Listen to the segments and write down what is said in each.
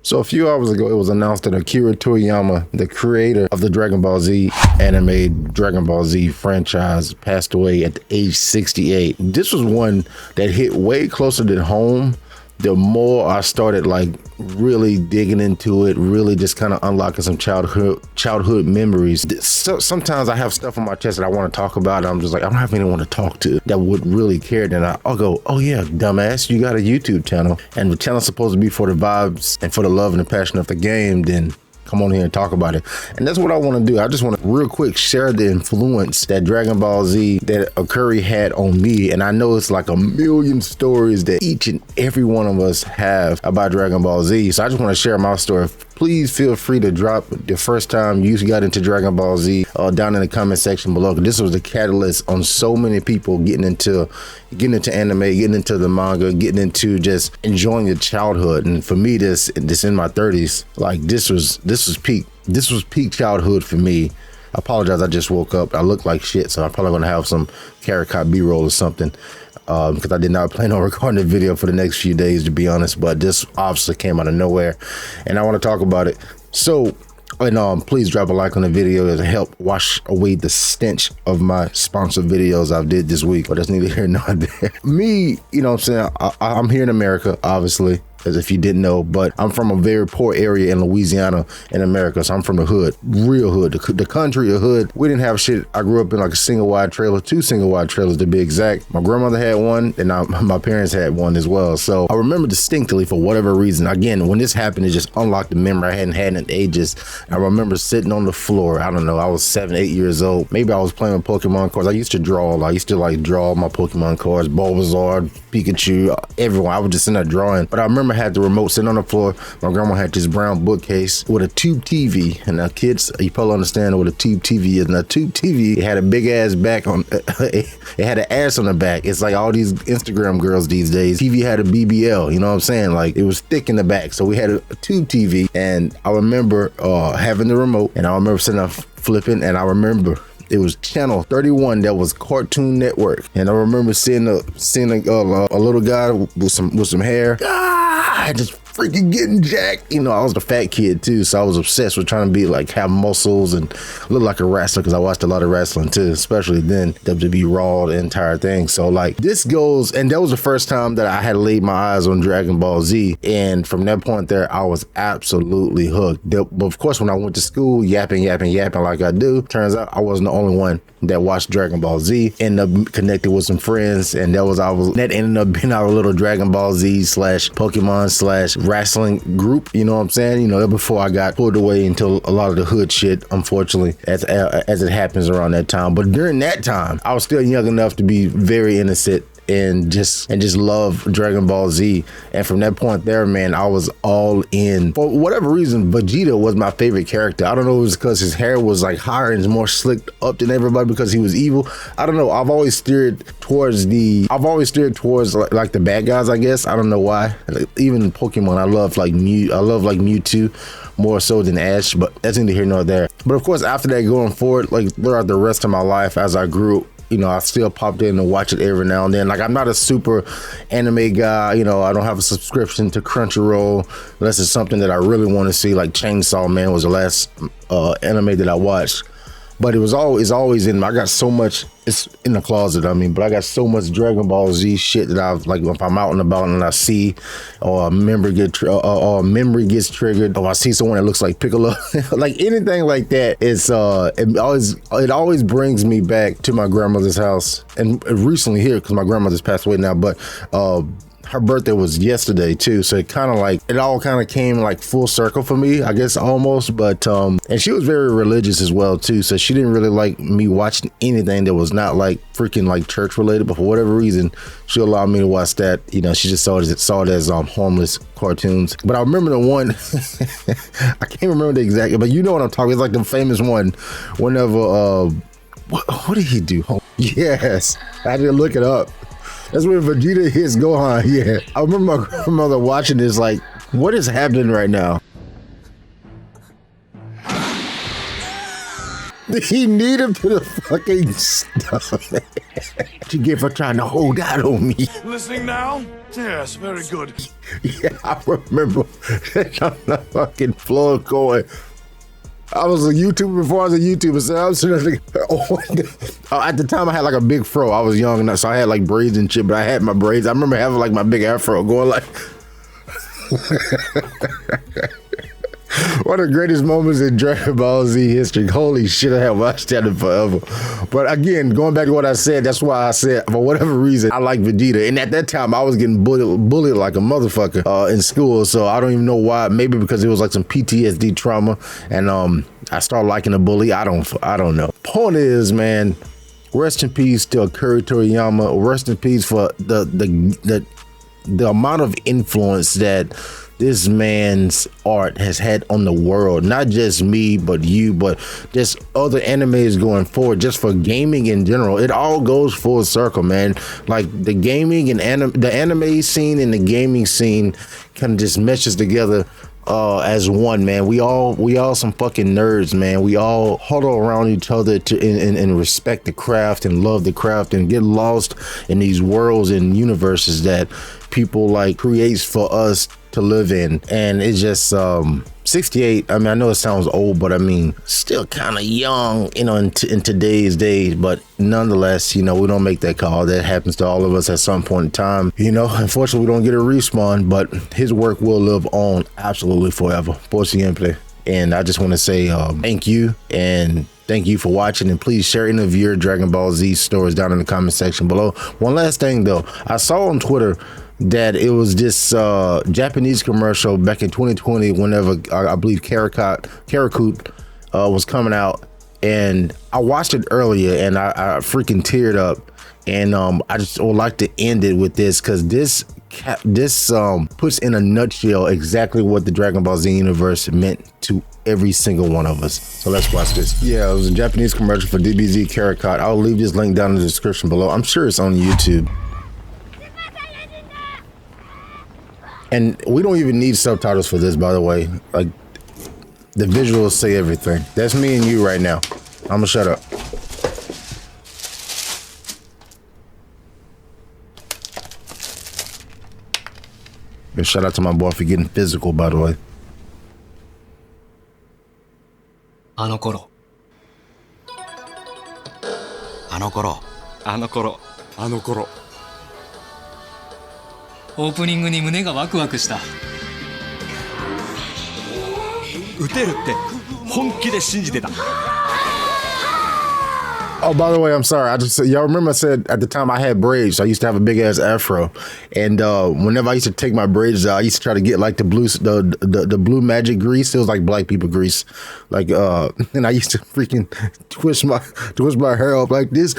So a few hours ago, it was announced that Akira Toriyama, the creator of the Dragon Ball Z anime Dragon Ball Z franchise, passed away at the age 68. This was one that hit way closer to home. The more I started like really digging into it, really just kind of unlocking some childhood memories. So, sometimes I have stuff on my chest that I want to talk about, and I'm just like, I don't have anyone to talk to that would really care. Then I'll go, oh yeah, dumbass, you got a YouTube channel, and the channel's supposed to be for the vibes and for the love and the passion of the game. Then come on here and talk about it. And that's what I want to do. I just want to real quick share the influence that Dragon Ball Z, that Akira had on me. And I know it's like a million stories that each and every one of us have about Dragon Ball Z. So I just want to share my story. Please feel free to drop the first time you got into Dragon Ball Z down in the comment section below. This was the catalyst on so many people getting into anime, getting into the manga, getting into just enjoying your childhood. And for me, this in my 30s, like this was peak childhood for me. I apologize, I just woke up. I look like shit, so I'm probably gonna have some carrot cop B-roll or something. Because I did not plan on recording a video for the next few days, to be honest, but this obviously came out of nowhere and I want to talk about it. So, and please drop a like on the video to help wash away the stench of my sponsored videos I've did this week, but that's neither here nor there. Me, you know what I'm saying, I'm here in America, obviously, as if you didn't know, but I'm from a very poor area in Louisiana in America. So I'm from the hood, real hood, the country, the hood. We didn't have shit. I grew up in like a single wide trailer, 2 single wide trailers to be exact. My grandmother had one and my parents had one as well. So I remember distinctly, for whatever reason, again, when this happened, it just unlocked the memory I hadn't had in ages. I remember sitting on the floor. I don't know, I was 7, 8 years old. Maybe I was playing with Pokemon cards. I used to draw. I used to like draw my Pokemon cards, Bulbasaur, Pikachu, everyone. I was just in there drawing. But I remember I had the remote sitting on the floor. My grandma had this brown bookcase with a tube TV. And now kids, you probably understand what a tube TV is. Now tube TV, it had a big ass back on, it had an ass on the back. It's like all these Instagram girls these days. TV had a BBL, you know what I'm saying? Like it was thick in the back. So we had a tube TV, and I remember having the remote, and I remember sitting there flipping, and I remember it was channel 31 that was Cartoon Network, and I remember seeing a little guy with some hair, just freaking getting jacked. You know, I was the fat kid too, so I was obsessed with trying to be like, have muscles and look like a wrestler, because I watched a lot of wrestling too, especially then WWE Raw, the entire thing. So like this goes, and that was the first time that I had laid my eyes on Dragon Ball Z, and from that point there, I was absolutely hooked. But of course, when I went to school, yapping like I do, turns out I wasn't the only one that watched Dragon Ball Z. Ended up connected with some friends, and that ended up being our little Dragon Ball Z / Pokemon / wrestling group, you know what I'm saying? You know, before I got pulled away into a lot of the hood shit, unfortunately, as it happens around that time. But during that time, I was still young enough to be very innocent and just love Dragon Ball Z. And from that point there, man, I was all in. For whatever reason, Vegeta was my favorite character. I don't know if it was because his hair was like higher and more slicked up than everybody because he was evil. I don't know. I've always steered towards like the bad guys, I guess. I don't know why. Like, even in Pokemon, I love Mewtwo more so than Ash, but that's neither here nor there. But of course, after that, going forward, like throughout the rest of my life as I grew, you know, I still popped in and watch it every now and then. Like, I'm not a super anime guy. You know, I don't have a subscription to Crunchyroll unless it's something that I really want to see. Like Chainsaw Man was the last anime that I watched. But it was always in. I got so much. It's in the closet. I mean, but I got so much Dragon Ball Z shit that I've, like, if I'm out and about and I see, or a memory gets triggered, or I see someone that looks like Piccolo, like anything like that. It's it always brings me back to my grandmother's house, and recently here because my grandmother's passed away now, but her birthday was yesterday too, so it all kind of came like full circle for me, I guess, almost. But and she was very religious as well too, so she didn't really like me watching anything that was not like freaking like church related, but for whatever reason she allowed me to watch that. You know, she just saw it as harmless cartoons. But I remember the one I can't remember the exact, but you know what I'm talking. It's like the famous one whenever what did he do? Oh, yes, I had to look it up. That's when Vegeta hits Gohan. Yeah, I remember my grandmother watching this like, what is happening right now? He needed to the fucking stuff. What you get for trying to hold out on me? Listening now? Yes, very good. Yeah, I remember on the fucking floor going. I was a YouTuber before I was a YouTuber, so I was like, at the time I had like a big fro. I was young enough, so I had like braids and shit, but I had my braids. I remember having like my big afro going like. One of the greatest moments in Dragon Ball Z history. Holy shit, I have watched that in forever. But again, going back to what I said, that's why I said, for whatever reason, I like Vegeta. And at that time, I was getting bullied like a motherfucker in school. So I don't even know why. Maybe because it was like some PTSD trauma. And I started liking the bully. I don't know. Point is, man, rest in peace to Akira Toriyama. Rest in peace for the amount of influence that this man's art has had on the world, not just me, but you, but just other animes going forward, just for gaming in general. It all goes full circle, man. Like the gaming and the anime scene and the gaming scene kind of just meshes together as one, man. We all some fucking nerds, man. We all huddle around each other and respect the craft and love the craft and get lost in these worlds and universes that people like creates for us to live in. And it's just 68. I mean, I know it sounds old, but I mean, still kind of young, you know, in today's days. But nonetheless, you know, we don't make that call. That happens to all of us at some point in time. You know, unfortunately, we don't get a respawn, but his work will live on absolutely forever. Por siempre. And I just want to say thank you, and thank you for watching, and please share any of your Dragon Ball Z stories down in the comment section below. One last thing though, I saw on Twitter that it was this Japanese commercial back in 2020 whenever I believe Karakut was coming out, and I watched it earlier and I freaking teared up, and I just would like to end it with this, because this puts in a nutshell exactly what the Dragon Ball Z universe meant to every single one of us. So let's watch this. Yeah, it was a Japanese commercial for DBZ Karakut. I'll leave this link down in the description below. I'm sure it's on YouTube. And we don't even need subtitles for this, by the way. Like, the visuals say everything. That's me and you right now. I'm gonna shut up. And shout out to my boy for getting physical, by the way. あの頃オープニングに胸がワクワクした。撃てるって本気で信じてた。 Oh, by the way, I'm sorry. Y'all remember I said at the time I had braids. So I used to have a big ass afro, and whenever I used to take my braids out, I used to try to get like the blue magic grease. It was like black people grease, like and I used to freaking twist my hair up like this.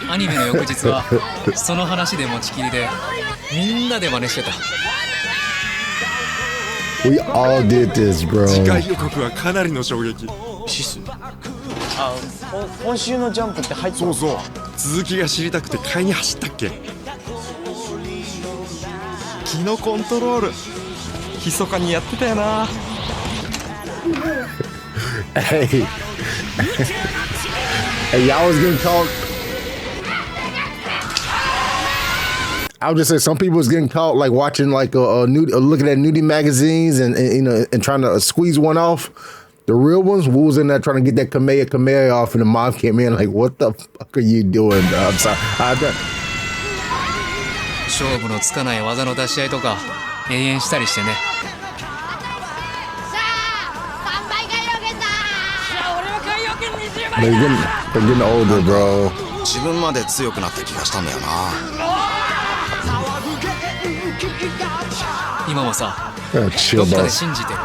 アニメの翌日はその話で持ちきりでみんなで真似してた。 We all did this, bro. 次回予告はかなりの衝撃。シス。あ、今週のジャンプって入ってた。そうそう。続きが知りたくて買いに走ったっけ。気のコントロール、密かにやってたよな。Hey, hey, y'all was getting caught. I would just say some people was getting caught like watching like looking at nudie magazines and you know, and trying to squeeze one off. The real ones, we was in there trying to get that Kamehameha off, and the mom came in like, "What the fuck are you doing?" I'm sorry. 勝負のつかない技の出し合いとか永遠したりしてね。 They're getting older, bro. 自分まで強くなった気がしたんだよな。今はさ、 Chill, どっか bro. で信じてる。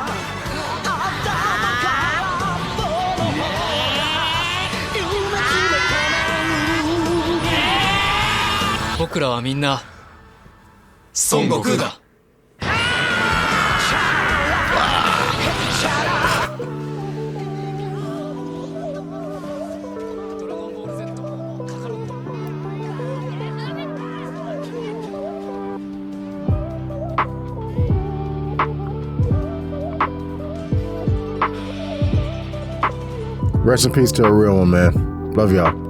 僕らはみんな孫悟空だ。 All Rest in peace to a real one, man. Love y'all.